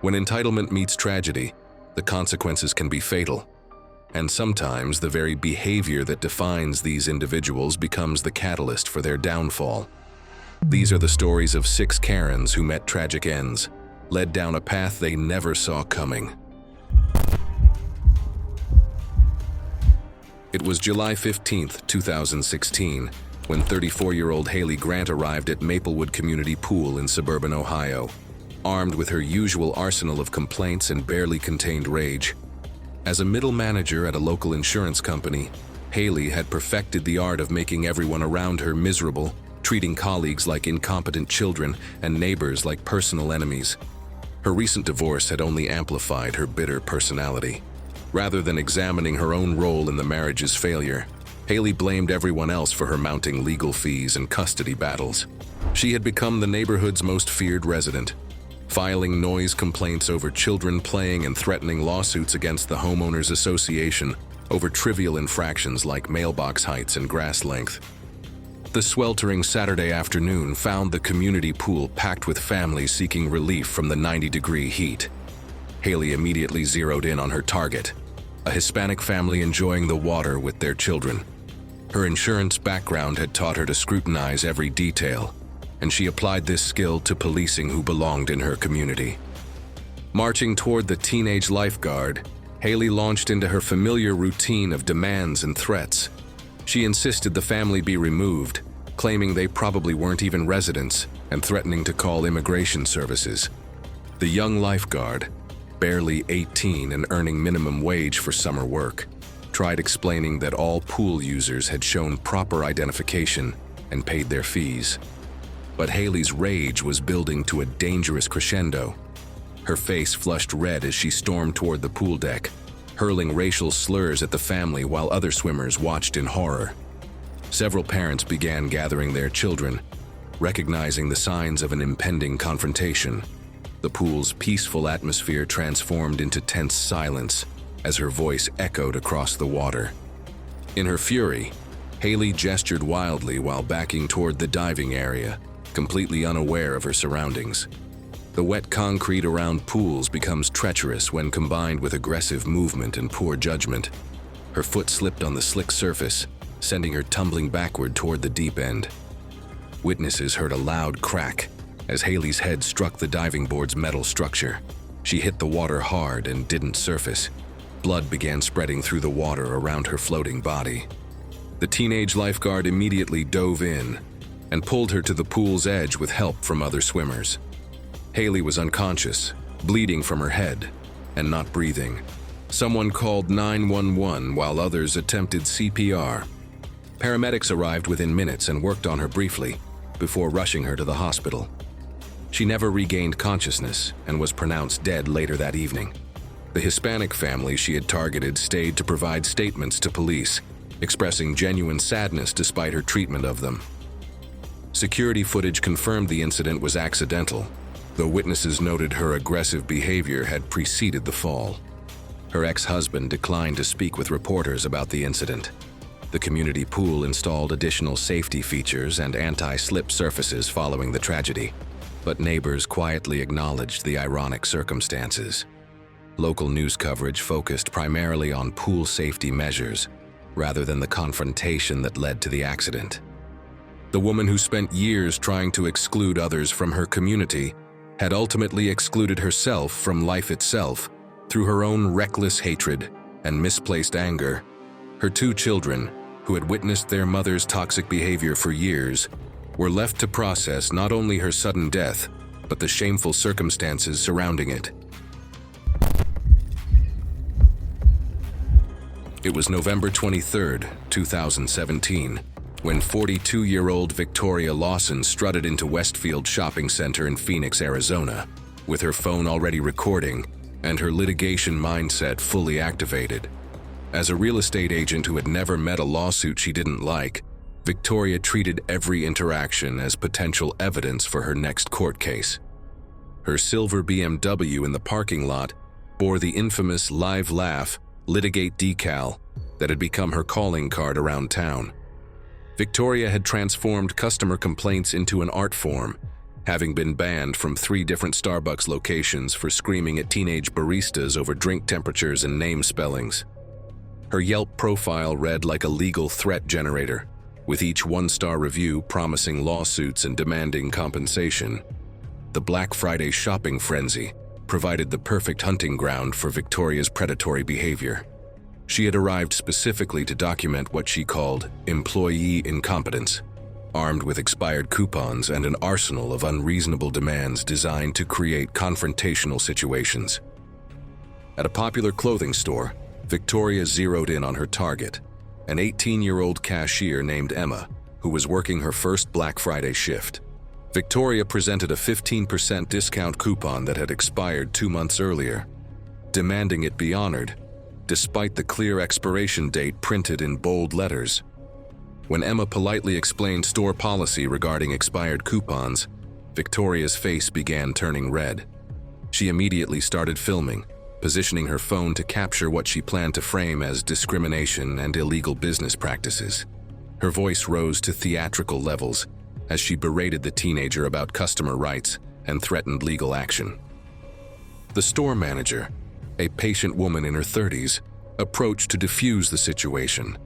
When entitlement meets tragedy, the consequences can be fatal. And sometimes the very behavior that defines these individuals becomes the catalyst for their downfall. These are the stories of 6 Karens who met tragic ends, led down a path they never saw coming. It was July 15, 2016, when 34-year-old Haley Grant arrived at Maplewood Community Pool in suburban Ohio, armed with her usual arsenal of complaints and barely contained rage. As a middle manager at a local insurance company, Haley had perfected the art of making everyone around her miserable, treating colleagues like incompetent children and neighbors like personal enemies. Her recent divorce had only amplified her bitter personality. Rather than examining her own role in the marriage's failure, Haley blamed everyone else for her mounting legal fees and custody battles. She had become the neighborhood's most feared resident, filing noise complaints over children playing and threatening lawsuits against the homeowners association over trivial infractions like mailbox heights and grass length. The sweltering Saturday afternoon found the community pool packed with families seeking relief from the 90-degree heat. Haley immediately zeroed in on her target, a Hispanic family enjoying the water with their children. Her insurance background had taught her to scrutinize every detail, and she applied this skill to policing who belonged in her community. Marching toward the teenage lifeguard, Haley launched into her familiar routine of demands and threats. She insisted the family be removed, claiming they probably weren't even residents, and threatening to call immigration services. The young lifeguard, barely 18 and earning minimum wage for summer work, tried explaining that all pool users had shown proper identification and paid their fees. But Haley's rage was building to a dangerous crescendo. Her face flushed red as she stormed toward the pool deck, hurling racial slurs at the family while other swimmers watched in horror. Several parents began gathering their children, recognizing the signs of an impending confrontation. The pool's peaceful atmosphere transformed into tense silence as her voice echoed across the water. In her fury, Haley gestured wildly while backing toward the diving area, completely unaware of her surroundings. The wet concrete around pools becomes treacherous when combined with aggressive movement and poor judgment. Her foot slipped on the slick surface, sending her tumbling backward toward the deep end. Witnesses heard a loud crack as Haley's head struck the diving board's metal structure. She hit the water hard and didn't surface. Blood began spreading through the water around her floating body. The teenage lifeguard immediately dove in and pulled her to the pool's edge with help from other swimmers. Haley was unconscious, bleeding from her head, and not breathing. Someone called 911 while others attempted CPR. Paramedics arrived within minutes and worked on her briefly before rushing her to the hospital. She never regained consciousness and was pronounced dead later that evening. The Hispanic family she had targeted stayed to provide statements to police, expressing genuine sadness despite her treatment of them. Security footage confirmed the incident was accidental, though witnesses noted her aggressive behavior had preceded the fall. Her ex-husband declined to speak with reporters about the incident. The community pool installed additional safety features and anti-slip surfaces following the tragedy, but neighbors quietly acknowledged the ironic circumstances. Local news coverage focused primarily on pool safety measures, rather than the confrontation that led to the accident. The woman who spent years trying to exclude others from her community had ultimately excluded herself from life itself through her own reckless hatred and misplaced anger. Her 2 children, who had witnessed their mother's toxic behavior for years, were left to process not only her sudden death, but the shameful circumstances surrounding it. It was November 23, 2017, when 42-year-old Victoria Lawson strutted into Westfield Shopping Center in Phoenix, Arizona, with her phone already recording and her litigation mindset fully activated. As a real estate agent who had never met a lawsuit she didn't like, Victoria treated every interaction as potential evidence for her next court case. Her silver BMW in the parking lot bore the infamous "Live Laugh, Litigate" decal that had become her calling card around town. Victoria had transformed customer complaints into an art form, having been banned from 3 different Starbucks locations for screaming at teenage baristas over drink temperatures and name spellings. Her Yelp profile read like a legal threat generator, with each 1-star review promising lawsuits and demanding compensation. The Black Friday shopping frenzy provided the perfect hunting ground for Victoria's predatory behavior. She had arrived specifically to document what she called employee incompetence, armed with expired coupons and an arsenal of unreasonable demands designed to create confrontational situations. At a popular clothing store, Victoria zeroed in on her target, an 18-year-old cashier named Emma, who was working her first Black Friday shift. Victoria presented a 15% discount coupon that had expired 2 months earlier, demanding it be honored, despite the clear expiration date printed in bold letters. When Emma politely explained store policy regarding expired coupons, Victoria's face began turning red. She immediately started filming, positioning her phone to capture what she planned to frame as discrimination and illegal business practices. Her voice rose to theatrical levels as she berated the teenager about customer rights and threatened legal action. The store manager, a patient woman in her 30s, approached to defuse the situation.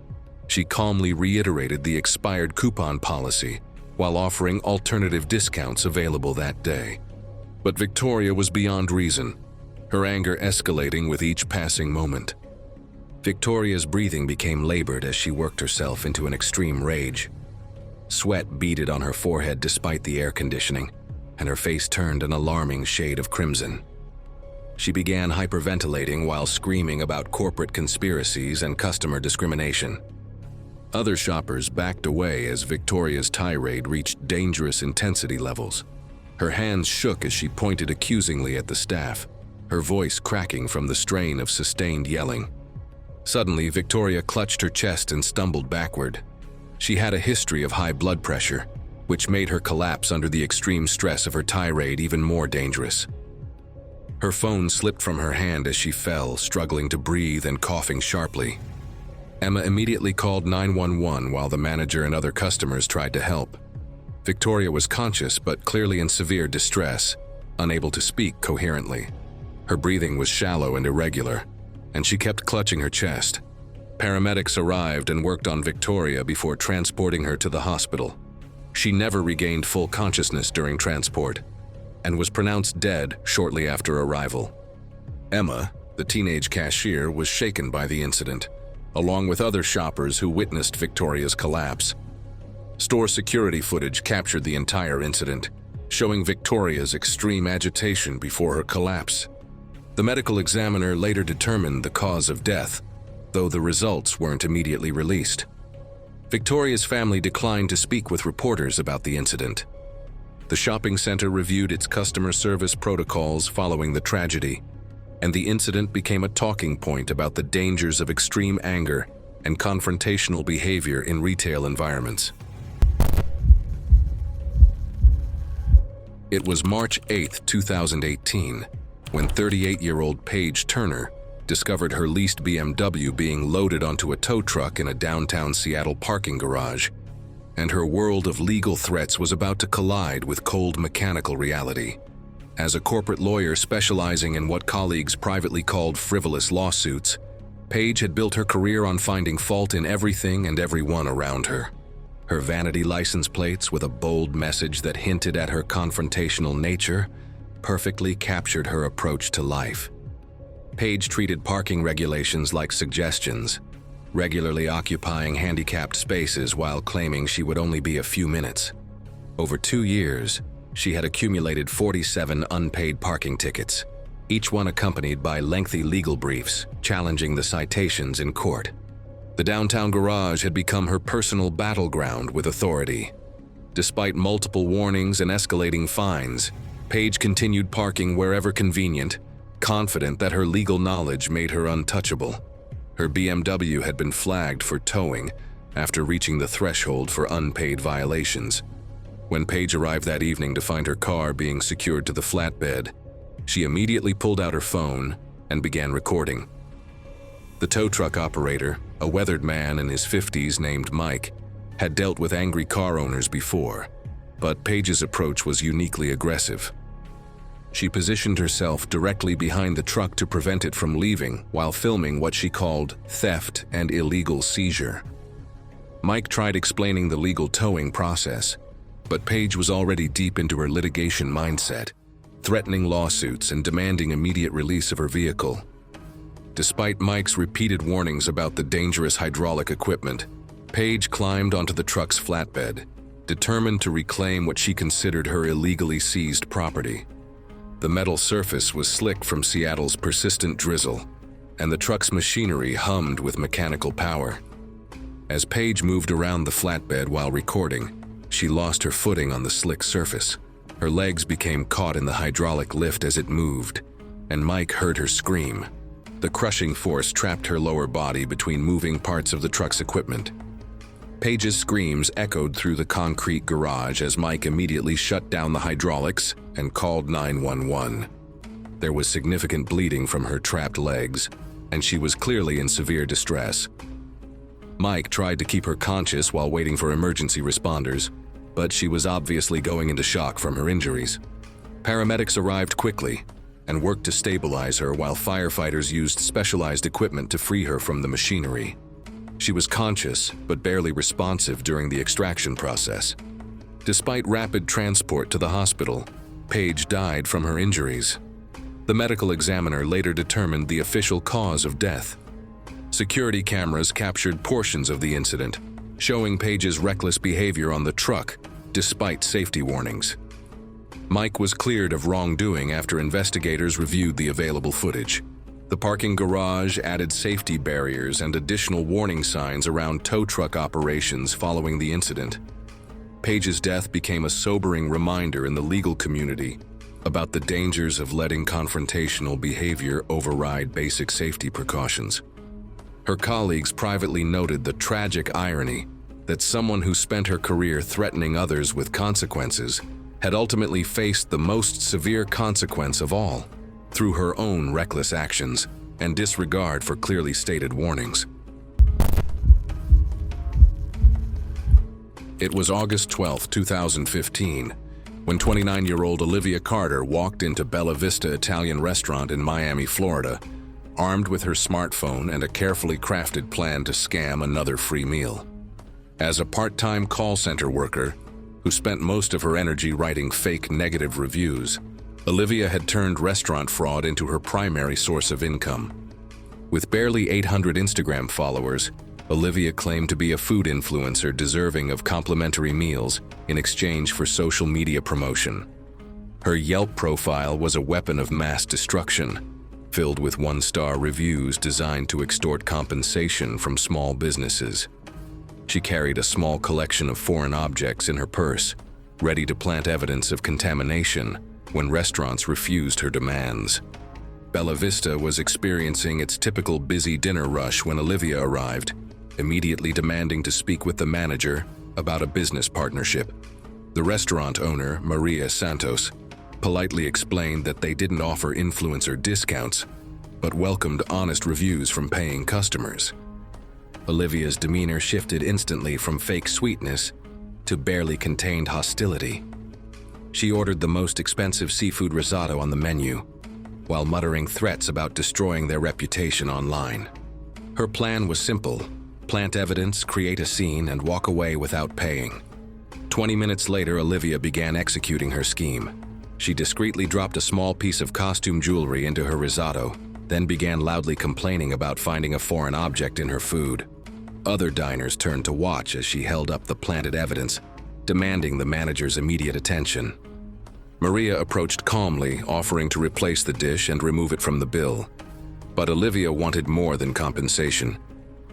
She calmly reiterated the expired coupon policy while offering alternative discounts available that day. But Victoria was beyond reason, her anger escalating with each passing moment. Victoria's breathing became labored as she worked herself into an extreme rage. Sweat beaded on her forehead despite the air conditioning, and her face turned an alarming shade of crimson. She began hyperventilating while screaming about corporate conspiracies and customer discrimination. Other shoppers backed away as Victoria's tirade reached dangerous intensity levels. Her hands shook as she pointed accusingly at the staff, her voice cracking from the strain of sustained yelling. Suddenly, Victoria clutched her chest and stumbled backward. She had a history of high blood pressure, which made her collapse under the extreme stress of her tirade even more dangerous. Her phone slipped from her hand as she fell, struggling to breathe and coughing sharply. Emma immediately called 911 while the manager and other customers tried to help. Victoria was conscious but clearly in severe distress, unable to speak coherently. Her breathing was shallow and irregular, and she kept clutching her chest. Paramedics arrived and worked on Victoria before transporting her to the hospital. She never regained full consciousness during transport and was pronounced dead shortly after arrival. Emma, the teenage cashier, was shaken by the incident, along with other shoppers who witnessed Victoria's collapse. Store security footage captured the entire incident, showing Victoria's extreme agitation before her collapse. The medical examiner later determined the cause of death, though the results weren't immediately released. Victoria's family declined to speak with reporters about the incident. The shopping center reviewed its customer service protocols following the tragedy, and the incident became a talking point about the dangers of extreme anger and confrontational behavior in retail environments. It was March 8, 2018, when 38-year-old Paige Turner discovered her leased BMW being loaded onto a tow truck in a downtown Seattle parking garage, and her world of legal threats was about to collide with cold mechanical reality. As a corporate lawyer specializing in what colleagues privately called frivolous lawsuits, Paige had built her career on finding fault in everything and everyone around her. Her vanity license plates with a bold message that hinted at her confrontational nature perfectly captured her approach to life. Paige treated parking regulations like suggestions, regularly occupying handicapped spaces while claiming she would only be a few minutes. Over 2 years, she had accumulated 47 unpaid parking tickets, each one accompanied by lengthy legal briefs challenging the citations in court. The downtown garage had become her personal battleground with authority. Despite multiple warnings and escalating fines, Paige continued parking wherever convenient, confident that her legal knowledge made her untouchable. Her BMW had been flagged for towing after reaching the threshold for unpaid violations. When Paige arrived that evening to find her car being secured to the flatbed, she immediately pulled out her phone and began recording. The tow truck operator, a weathered man in his 50s named Mike, had dealt with angry car owners before. but Paige's approach was uniquely aggressive. She positioned herself directly behind the truck to prevent it from leaving while filming what she called theft and illegal seizure. Mike tried explaining the legal towing process, but Paige was already deep into her litigation mindset, threatening lawsuits and demanding immediate release of her vehicle. Despite Mike's repeated warnings about the dangerous hydraulic equipment, Paige climbed onto the truck's flatbed, determined to reclaim what she considered her illegally seized property. The metal surface was slick from Seattle's persistent drizzle, and the truck's machinery hummed with mechanical power. As Paige moved around the flatbed while recording, she lost her footing on the slick surface. Her legs became caught in the hydraulic lift as it moved, and Mike heard her scream. The crushing force trapped her lower body between moving parts of the truck's equipment. Paige's screams echoed through the concrete garage as Mike immediately shut down the hydraulics and called 911. There was significant bleeding from her trapped legs, and she was clearly in severe distress. Mike tried to keep her conscious while waiting for emergency responders, but she was obviously going into shock from her injuries. Paramedics arrived quickly and worked to stabilize her while firefighters used specialized equipment to free her from the machinery. She was conscious but barely responsive during the extraction process. Despite rapid transport to the hospital, Paige died from her injuries. The medical examiner later determined the official cause of death. Security cameras captured portions of the incident, showing Paige's reckless behavior on the truck despite safety warnings. Mike was cleared of wrongdoing after investigators reviewed the available footage. The parking garage added safety barriers and additional warning signs around tow truck operations following the incident. Paige's death became a sobering reminder in the legal community about the dangers of letting confrontational behavior override basic safety precautions. Her colleagues privately noted the tragic irony that someone who spent her career threatening others with consequences had ultimately faced the most severe consequence of all, through her own reckless actions and disregard for clearly stated warnings. It was August 12, 2015, when 29-year-old Olivia Carter walked into Bella Vista Italian restaurant in Miami, Florida, armed with her smartphone and a carefully crafted plan to scam another free meal. As a part-time call center worker who spent most of her energy writing fake negative reviews, Olivia had turned restaurant fraud into her primary source of income. With barely 800 Instagram followers, Olivia claimed to be a food influencer deserving of complimentary meals in exchange for social media promotion. Her Yelp profile was a weapon of mass destruction, filled with one-star reviews designed to extort compensation from small businesses. She carried a small collection of foreign objects in her purse, ready to plant evidence of contamination when restaurants refused her demands. Bella Vista was experiencing its typical busy dinner rush when Olivia arrived, immediately demanding to speak with the manager about a business partnership. The restaurant owner, Maria Santos, politely explained that they didn't offer influencer discounts, but welcomed honest reviews from paying customers. Olivia's demeanor shifted instantly from fake sweetness to barely contained hostility. She ordered the most expensive seafood risotto on the menu, while muttering threats about destroying their reputation online. Her plan was simple: plant evidence, create a scene, and walk away without paying. 20 minutes later, Olivia began executing her scheme. She discreetly dropped a small piece of costume jewelry into her risotto, then began loudly complaining about finding a foreign object in her food. Other diners turned to watch as she held up the planted evidence, demanding the manager's immediate attention. Maria approached calmly, offering to replace the dish and remove it from the bill. But Olivia wanted more than compensation.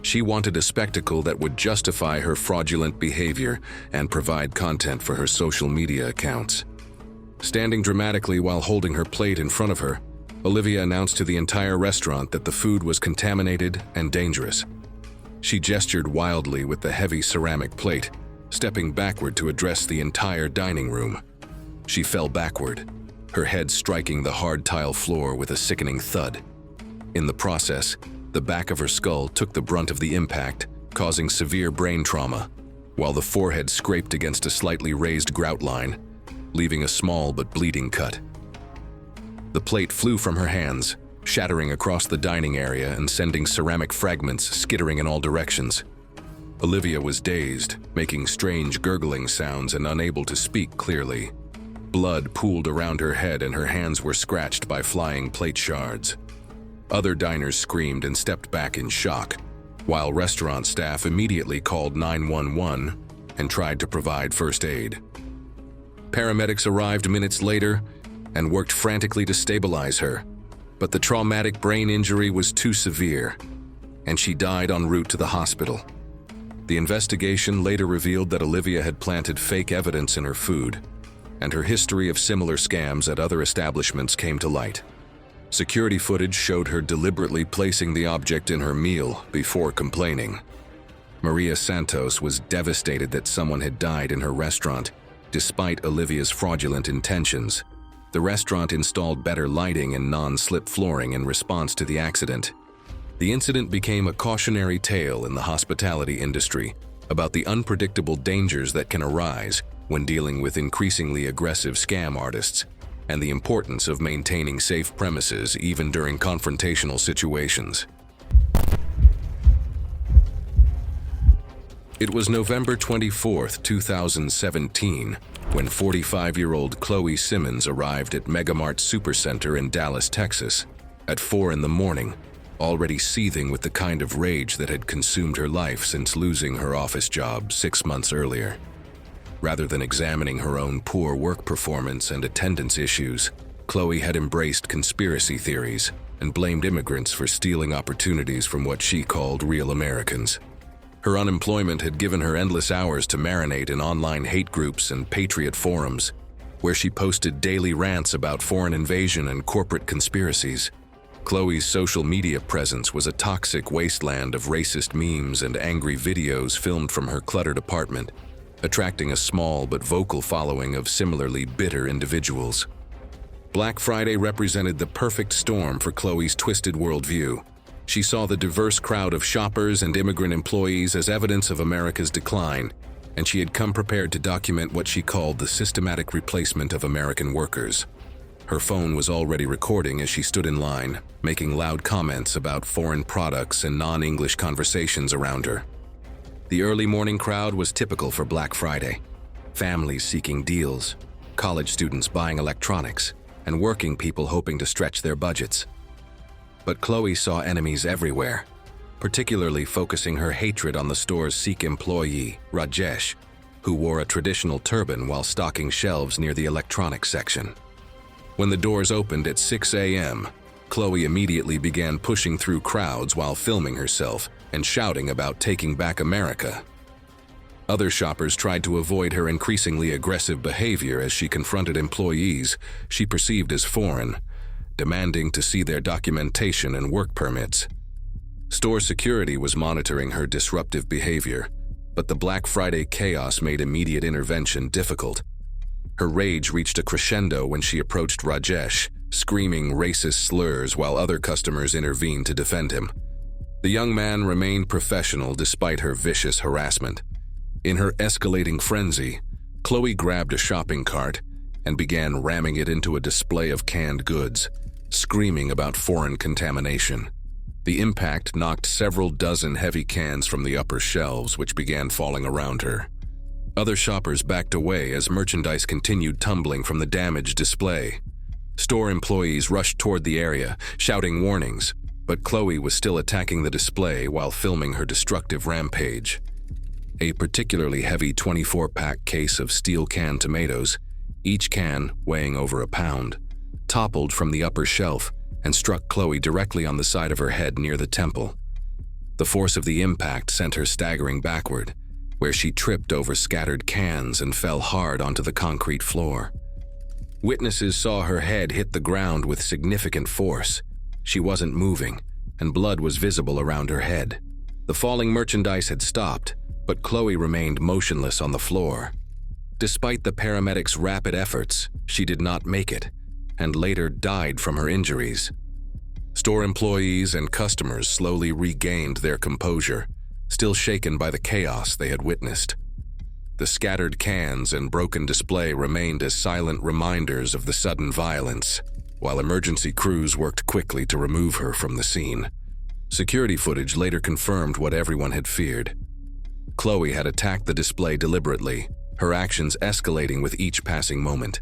She wanted a spectacle that would justify her fraudulent behavior and provide content for her social media accounts. Standing dramatically while holding her plate in front of her, Olivia announced to the entire restaurant that the food was contaminated and dangerous. She gestured wildly with the heavy ceramic plate, stepping backward to address the entire dining room. She fell backward, her head striking the hard tile floor with a sickening thud. In the process, the back of her skull took the brunt of the impact, causing severe brain trauma. while the forehead scraped against a slightly raised grout line, leaving a small but bleeding cut. The plate flew from her hands, shattering across the dining area and sending ceramic fragments skittering in all directions. Olivia was dazed, making strange gurgling sounds and unable to speak clearly. Blood pooled around her head and her hands were scratched by flying plate shards. Other diners screamed and stepped back in shock, while restaurant staff immediately called 911 and tried to provide first aid. Paramedics arrived minutes later and worked frantically to stabilize her, but the traumatic brain injury was too severe, and she died en route to the hospital. The investigation later revealed that Olivia had planted fake evidence in her food, and her history of similar scams at other establishments came to light. Security footage showed her deliberately placing the object in her meal before complaining. Maria Santos was devastated that someone had died in her restaurant, despite Olivia's fraudulent intentions. The restaurant installed better lighting and non-slip flooring in response to the accident. The incident became a cautionary tale in the hospitality industry about the unpredictable dangers that can arise when dealing with increasingly aggressive scam artists, and the importance of maintaining safe premises even during confrontational situations. It was November 24, 2017, when 45-year-old Chloe Simmons arrived at Megamart Supercenter in Dallas, Texas, at 4 in the morning, already seething with the kind of rage that had consumed her life since losing her office job 6 months earlier. Rather than examining her own poor work performance and attendance issues, Chloe had embraced conspiracy theories and blamed immigrants for stealing opportunities from what she called real Americans. Her unemployment had given her endless hours to marinate in online hate groups and patriot forums, where she posted daily rants about foreign invasion and corporate conspiracies. Chloe's social media presence was a toxic wasteland of racist memes and angry videos filmed from her cluttered apartment, attracting a small but vocal following of similarly bitter individuals. Black Friday represented the perfect storm for Chloe's twisted worldview. She saw the diverse crowd of shoppers and immigrant employees as evidence of America's decline, and she had come prepared to document what she called the systematic replacement of American workers. Her phone was already recording as she stood in line, making loud comments about foreign products and non-English conversations around her. The early morning crowd was typical for Black Friday. Families seeking deals, college students buying electronics, and working people hoping to stretch their budgets. But Chloe saw enemies everywhere, particularly focusing her hatred on the store's Sikh employee, Rajesh, who wore a traditional turban while stocking shelves near the electronics section. When the doors opened at 6 a.m., Chloe immediately began pushing through crowds while filming herself and shouting about taking back America. Other shoppers tried to avoid her increasingly aggressive behavior as she confronted employees she perceived as foreign, demanding to see their documentation and work permits. Store security was monitoring her disruptive behavior, but the Black Friday chaos made immediate intervention difficult. Her rage reached a crescendo when she approached Rajesh, screaming racist slurs while other customers intervened to defend him. The young man remained professional despite her vicious harassment. In her escalating frenzy, Chloe grabbed a shopping cart and began ramming it into a display of canned goods, screaming about foreign contamination. The impact knocked several dozen heavy cans from the upper shelves, which began falling around her. Other shoppers backed away as merchandise continued tumbling from the damaged display. Store employees rushed toward the area, shouting warnings, but Chloe was still attacking the display while filming her destructive rampage. A particularly heavy 24-pack case of steel canned tomatoes, each can weighing over a pound, toppled from the upper shelf and struck Chloe directly on the side of her head near the temple. The force of the impact sent her staggering backward, where she tripped over scattered cans and fell hard onto the concrete floor. Witnesses saw her head hit the ground with significant force. She wasn't moving, and blood was visible around her head. The falling merchandise had stopped, but Chloe remained motionless on the floor. Despite the paramedics' rapid efforts, she did not make it, and later died from her injuries. Store employees and customers slowly regained their composure, still shaken by the chaos they had witnessed. The scattered cans and broken display remained as silent reminders of the sudden violence, while emergency crews worked quickly to remove her from the scene. Security footage later confirmed what everyone had feared. Chloe had attacked the display deliberately, her actions escalating with each passing moment.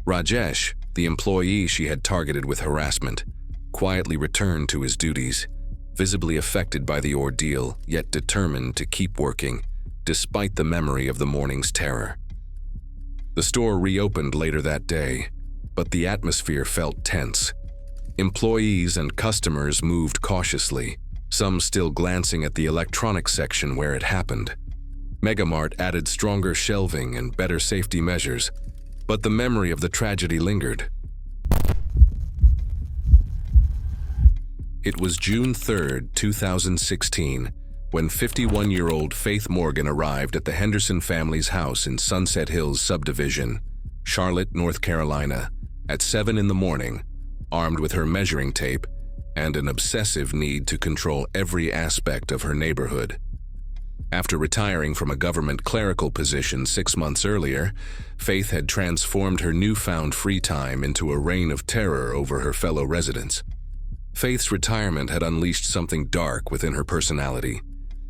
Rajesh, the employee she had targeted with harassment, quietly returned to his duties, visibly affected by the ordeal, yet determined to keep working, despite the memory of the morning's terror. The store reopened later that day, but the atmosphere felt tense. Employees and customers moved cautiously, some still glancing at the electronics section where it happened. Megamart added stronger shelving and better safety measures, but the memory of the tragedy lingered. It was June 3, 2016, when 51-year-old Faith Morgan arrived at the Henderson family's house in Sunset Hills subdivision, Charlotte, North Carolina, at 7 in the morning, armed with her measuring tape and an obsessive need to control every aspect of her neighborhood. After retiring from a government clerical position 6 months earlier, Faith had transformed her newfound free time into a reign of terror over her fellow residents. Faith's retirement had unleashed something dark within her personality.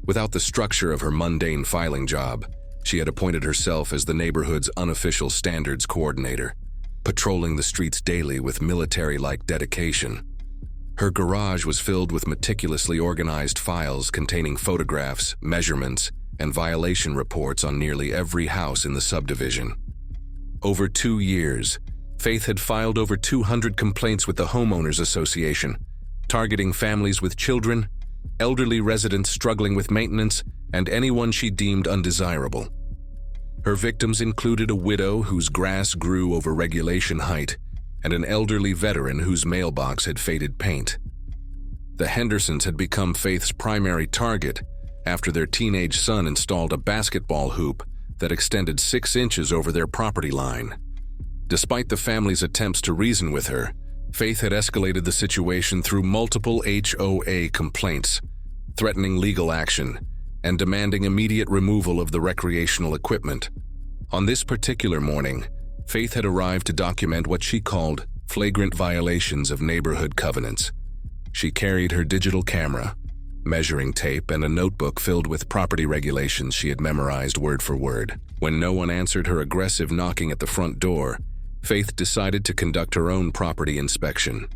Without the structure of her mundane filing job, she had appointed herself as the neighborhood's unofficial standards coordinator, patrolling the streets daily with military-like dedication. Her garage was filled with meticulously organized files containing photographs, measurements, and violation reports on nearly every house in the subdivision. Over 2 years, Faith had filed over 200 complaints with the Homeowners Association, targeting families with children, elderly residents struggling with maintenance, and anyone she deemed undesirable. Her victims included a widow whose grass grew over regulation height and an elderly veteran whose mailbox had faded paint. The Hendersons had become Faith's primary target after their teenage son installed a basketball hoop that extended 6 inches over their property line. Despite the family's attempts to reason with her, Faith had escalated the situation through multiple HOA complaints, threatening legal action and demanding immediate removal of the recreational equipment. On this particular morning, Faith had arrived to document what she called flagrant violations of neighborhood covenants. She carried her digital camera, measuring tape, and a notebook filled with property regulations she had memorized word for word. When no one answered her aggressive knocking at the front door, Faith decided to conduct her own property inspection.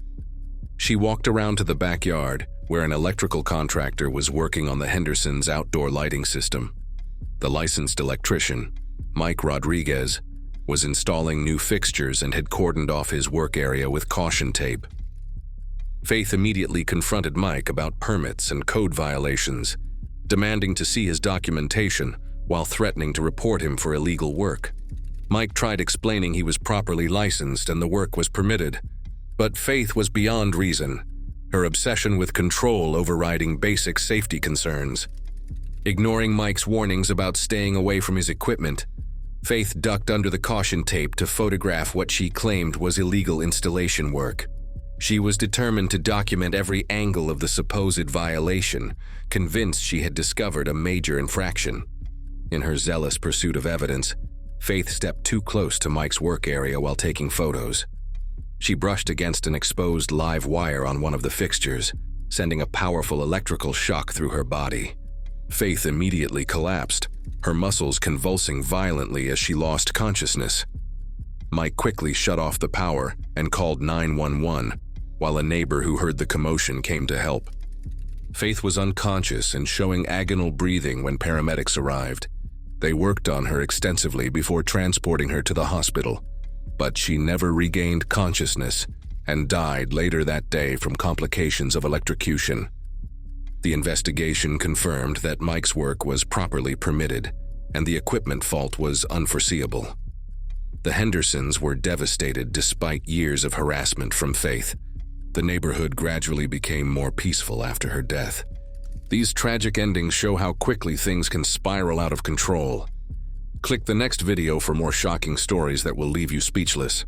She walked around to the backyard, where an electrical contractor was working on the Hendersons' outdoor lighting system. The licensed electrician, Mike Rodriguez, was installing new fixtures and had cordoned off his work area with caution tape. Faith immediately confronted Mike about permits and code violations, demanding to see his documentation while threatening to report him for illegal work. Mike tried explaining he was properly licensed and the work was permitted, but Faith was beyond reason, her obsession with control overriding basic safety concerns. Ignoring Mike's warnings about staying away from his equipment, Faith ducked under the caution tape to photograph what she claimed was illegal installation work. She was determined to document every angle of the supposed violation, convinced she had discovered a major infraction. In her zealous pursuit of evidence, Faith stepped too close to Mike's work area while taking photos. She brushed against an exposed live wire on one of the fixtures, sending a powerful electrical shock through her body. Faith immediately collapsed, her muscles convulsing violently as she lost consciousness. Mike quickly shut off the power and called 911, while a neighbor who heard the commotion came to help. Faith was unconscious and showing agonal breathing when paramedics arrived. They worked on her extensively before transporting her to the hospital, but she never regained consciousness and died later that day from complications of electrocution. The investigation confirmed that Mike's work was properly permitted, and the equipment fault was unforeseeable. The Hendersons were devastated despite years of harassment from Faith. The neighborhood gradually became more peaceful after her death. These tragic endings show how quickly things can spiral out of control. Click the next video for more shocking stories that will leave you speechless.